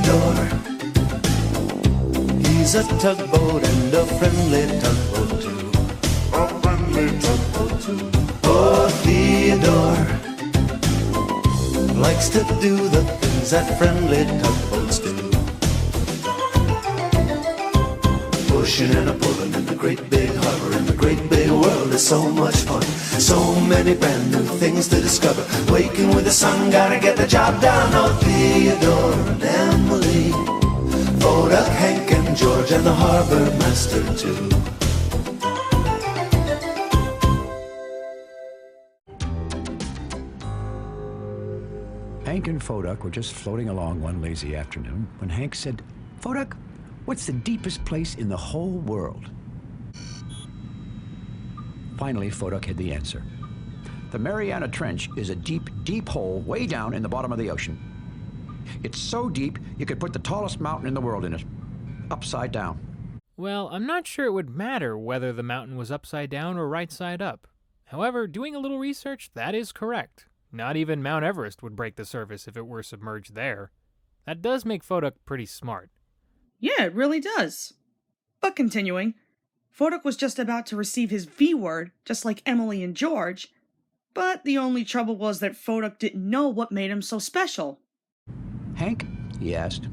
Theodore. He's a tugboat and a friendly tugboat too. A friendly tugboat too. Oh, Theodore likes to do the things that friendly tugboats do. Pushing and a pulling in the great big harbor, in the great big world is so much fun. So many brand new things to discover. Waking with the sun, gotta get the job done. Oh, Theodore and Emily, Foduck, Hank and George, and the harbor master too. Hank and Foduck were just floating along one lazy afternoon when Hank said, "Foduck, what's the deepest place in the whole world?" Finally, Foduck had the answer. The Mariana Trench is a deep, deep hole way down in the bottom of the ocean. It's so deep, you could put the tallest mountain in the world in it, upside down. Well, I'm not sure it would matter whether the mountain was upside down or right side up. However, doing a little research, that is correct. Not even Mount Everest would break the surface if it were submerged there. That does make Foduck pretty smart. Yeah, it really does. But continuing, Foduck was just about to receive his V word, just like Emily and George, but the only trouble was that Foduck didn't know what made him so special. "Hank," he asked,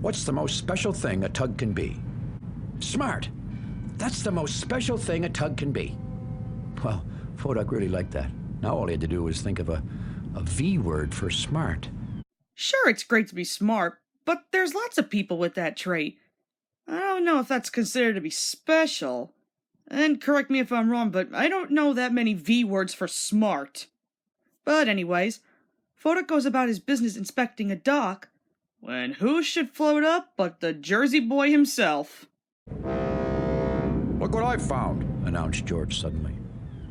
"what's the most special thing a tug can be?" "Smart. That's the most special thing a tug can be." Well, Foduck really liked that. Now all he had to do was think of a V word for smart. Sure, it's great to be smart, but there's lots of people with that trait. I don't know if that's considered to be special. And correct me if I'm wrong, but I don't know that many V words for smart. But anyways, Foduck goes about his business inspecting a dock, when who should float up but the Jersey boy himself. "Look what I've found," announced George suddenly.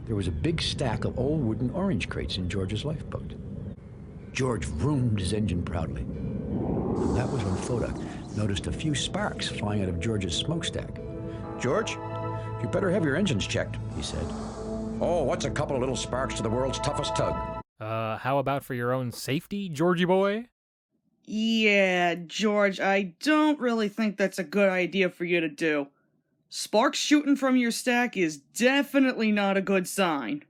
There was a big stack of old wooden orange crates in George's lifeboat. George vroomed his engine proudly. And that was when Foduck noticed a few sparks flying out of George's smokestack. "George, you better have your engines checked," he said. "Oh, what's a couple of little sparks to the world's toughest tug?" How about for your own safety, Georgie boy?" Yeah, George, I don't really think that's a good idea for you to do. Sparks shooting from your stack is definitely not a good sign.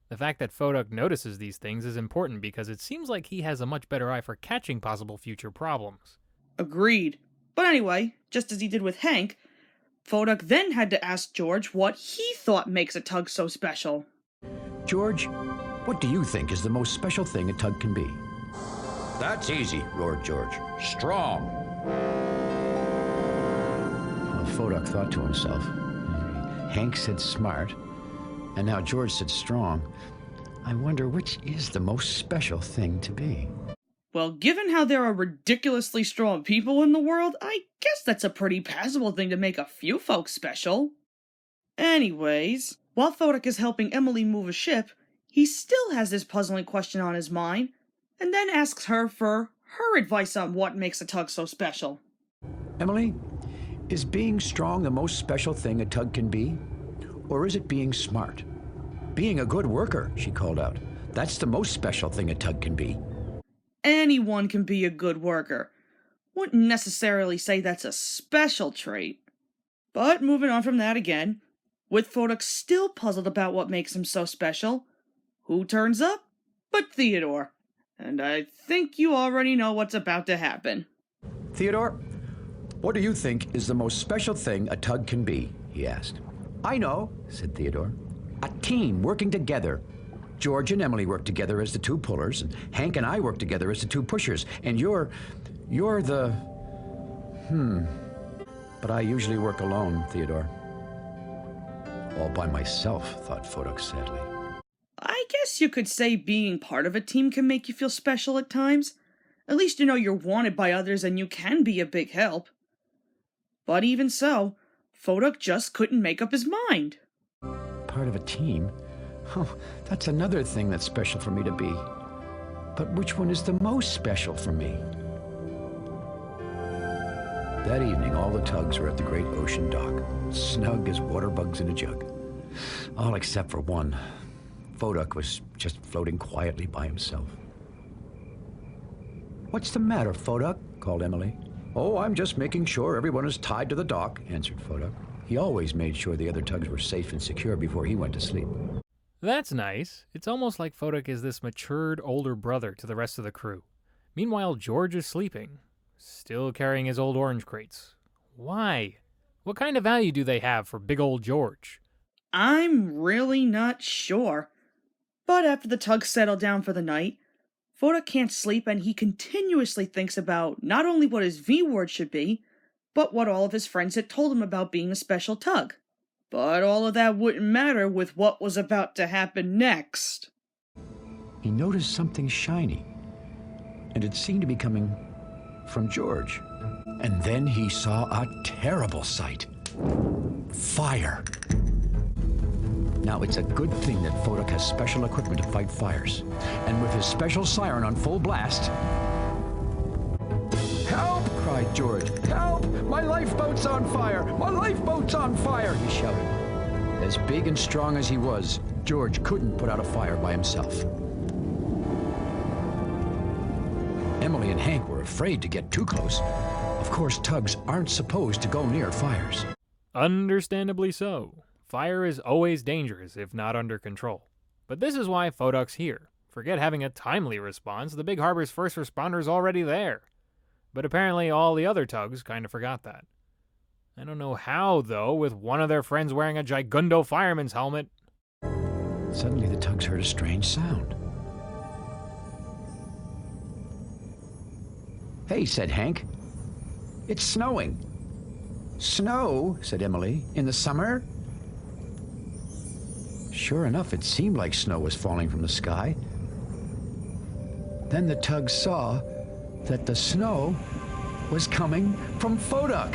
The fact that Foduck notices these things is important because it seems like he has a much better eye for catching possible future problems. Agreed. But anyway, just as he did with Hank, Foduck then had to ask George what he thought makes a tug so special. "George, what do you think is the most special thing a tug can be?" "That's easy," roared George. "Strong." Well, Foduck thought to himself, Hank said smart, and now George said strong. I wonder which is the most special thing to be. Well, given how there are ridiculously strong people in the world, I guess that's a pretty passable thing to make a few folks special. Anyways, while Foduck is helping Emily move a ship, he still has this puzzling question on his mind, and then asks her for her advice on what makes a tug so special. "Emily, is being strong the most special thing a tug can be? Or is it being smart? Being a good worker," she called out. "That's the most special thing a tug can be." Anyone can be a good worker. Wouldn't necessarily say that's a special trait. But moving on from that again, with Foduck still puzzled about what makes him so special, who turns up but Theodore? And I think you already know what's about to happen. "Theodore, what do you think is the most special thing a tug can be?" he asked. "I know," said Theodore. "A team working together. George and Emily work together as the two pullers, and Hank and I work together as the two pushers, and you're the... But I usually work alone, Theodore." "All by myself," thought Foduck sadly. I guess you could say being part of a team can make you feel special at times. At least you know you're wanted by others and you can be a big help. But even so, Foduck just couldn't make up his mind. Part of a team? Oh, that's another thing that's special for me to be. But which one is the most special for me? That evening, all the tugs were at the great ocean dock, snug as water bugs in a jug. All except for one. Foduck was just floating quietly by himself. "What's the matter, Foduck?" called Emily. "Oh, I'm just making sure everyone is tied to the dock," answered Foduck. He always made sure the other tugs were safe and secure before he went to sleep. That's nice. It's almost like Foduck is this matured older brother to the rest of the crew. Meanwhile, George is sleeping, still carrying his old orange crates. Why? What kind of value do they have for big old George? I'm really not sure. But after the tugs settle down for the night, Foduck can't sleep and he continuously thinks about not only what his V-word should be, but what all of his friends had told him about being a special tug. But all of that wouldn't matter with what was about to happen next. He noticed something shiny, and it seemed to be coming from George. And then he saw a terrible sight. Fire. Now, it's a good thing that Foduck has special equipment to fight fires. And with his special siren on full blast... "Help!" cried George. "Help! My lifeboat's on fire! My lifeboat's on fire!" he shouted. As big and strong as he was, George couldn't put out a fire by himself. Emily and Hank were afraid to get too close. Of course, tugs aren't supposed to go near fires. Understandably so. Fire is always dangerous if not under control. But this is why Foduck's here. Forget having a timely response, the Big Harbor's first responder's already there. But apparently all the other tugs kind of forgot that. I don't know how, though, with one of their friends wearing a Gigundo fireman's helmet. Suddenly the tugs heard a strange sound. "Hey," said Hank. "It's snowing." "Snow?" said Emily. "In the summer?" Sure enough, it seemed like snow was falling from the sky. Then the tugs saw that the snow was coming from Foduck.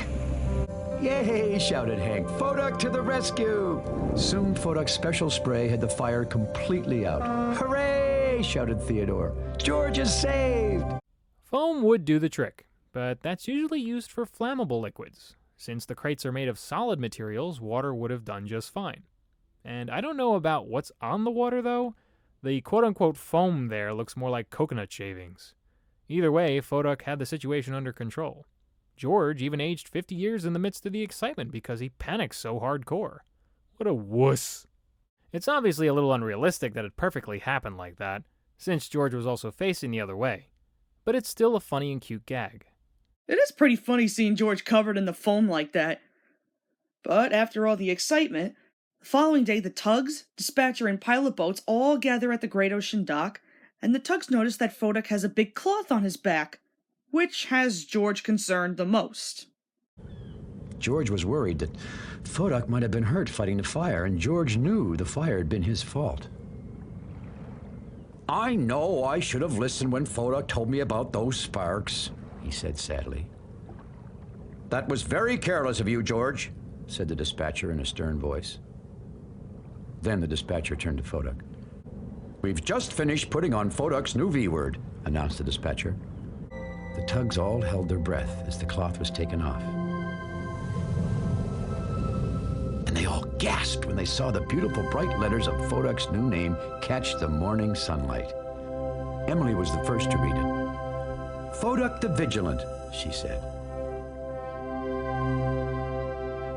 "Yay!" shouted Hank. "Foduck to the rescue!" Soon Foduck's special spray had the fire completely out. "Hooray!" shouted Theodore. "George is saved!" Foam would do the trick, but that's usually used for flammable liquids. Since the crates are made of solid materials, water would have done just fine. And I don't know about what's on the water, though. The quote-unquote foam there looks more like coconut shavings. Either way, Foduck had the situation under control. George even aged 50 years in the midst of the excitement because he panicked so hardcore. What a wuss. It's obviously a little unrealistic that it perfectly happened like that, since George was also facing the other way. But it's still a funny and cute gag. It is pretty funny seeing George covered in the foam like that. But after all the excitement, the following day the tugs, dispatcher, and pilot boats all gather at the Great Ocean Dock, and the tugs notice that Foduck has a big cloth on his back, which has George concerned the most. George was worried that Foduck might have been hurt fighting the fire, and George knew the fire had been his fault. "I know I should have listened when Foduck told me about those sparks," he said sadly. "That was very careless of you, George," said the dispatcher in a stern voice. Then the dispatcher turned to Foduck. "We've just finished putting on Foduck's new V-word," announced the dispatcher. The tugs all held their breath as the cloth was taken off. And they all gasped when they saw the beautiful bright letters of Foduck's new name catch the morning sunlight. Emily was the first to read it. "Foduck the Vigilant," she said.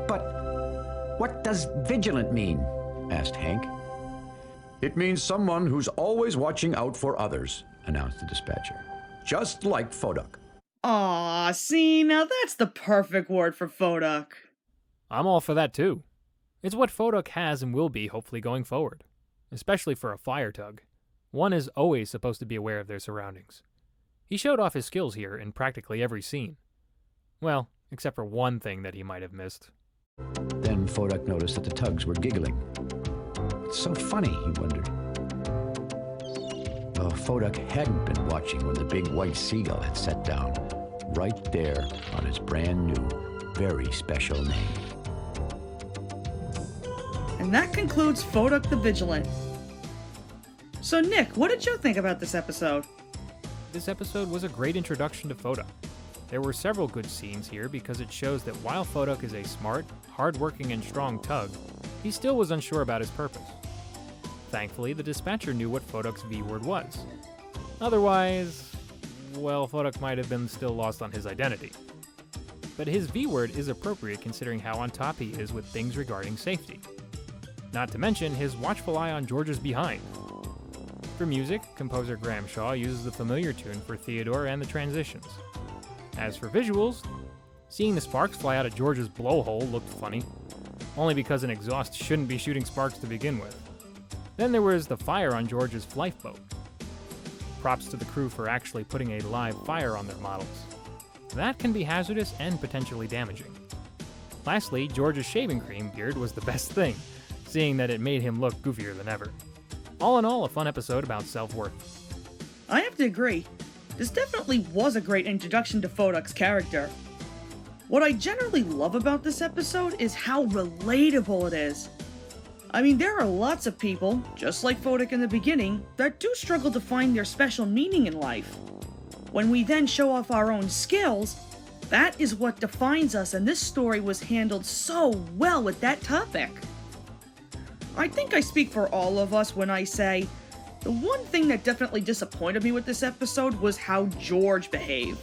"But what does vigilant mean?" asked Hank. "It means someone who's always watching out for others," announced the dispatcher. "Just like Foduck." Aw, see, now that's the perfect word for Foduck. I'm all for that too. It's what Foduck has and will be hopefully going forward, especially for a fire tug. One is always supposed to be aware of their surroundings. He showed off his skills here in practically every scene. Well, except for one thing that he might have missed. Then Foduck noticed that the tugs were giggling. "It's so funny," he wondered. Well, Foduck hadn't been watching when the big white seagull had set down, right there on its brand new, very special name. And that concludes Foduck the Vigilant. So Nick, what did you think about this episode? This episode was a great introduction to Foduck. There were several good scenes here because it shows that while Foduck is a smart, hard-working, and strong tug, he still was unsure about his purpose. Thankfully, the dispatcher knew what Foduck's V-word was. Otherwise, well, Foduck might have been still lost on his identity. But his V-word is appropriate considering how on top he is with things regarding safety. Not to mention his watchful eye on George's behind. For music, composer Graham Shaw uses the familiar tune for Theodore and the transitions. As for visuals, seeing the sparks fly out of George's blowhole looked funny, only because an exhaust shouldn't be shooting sparks to begin with. Then there was the fire on George's lifeboat. Props to the crew for actually putting a live fire on their models. That can be hazardous and potentially damaging. Lastly, George's shaving cream beard was the best thing, seeing that it made him look goofier than ever. All in all, a fun episode about self-worth. I have to agree. This definitely was a great introduction to Foduck's character. What I generally love about this episode is how relatable it is. I mean, there are lots of people, just like Foduck in the beginning, that do struggle to find their special meaning in life. When we then show off our own skills, that is what defines us, and this story was handled so well with that topic. I think I speak for all of us when I say, the one thing that definitely disappointed me with this episode was how George behaved.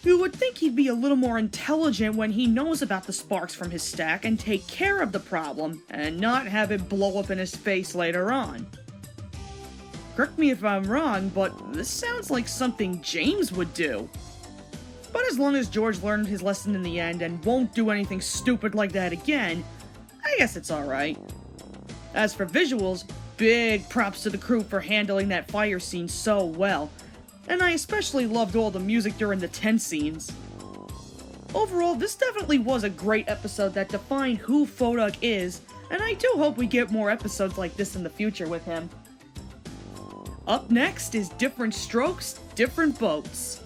You would think he'd be a little more intelligent when he knows about the sparks from his stack and take care of the problem, and not have it blow up in his face later on. Correct me if I'm wrong, but this sounds like something James would do. But as long as George learned his lesson in the end and won't do anything stupid like that again, I guess it's alright. As for visuals, big props to the crew for handling that fire scene so well, and I especially loved all the music during the tent scenes. Overall, this definitely was a great episode that defined who Foduck is, and I do hope we get more episodes like this in the future with him. Up next is Different Strokes, Different Boats.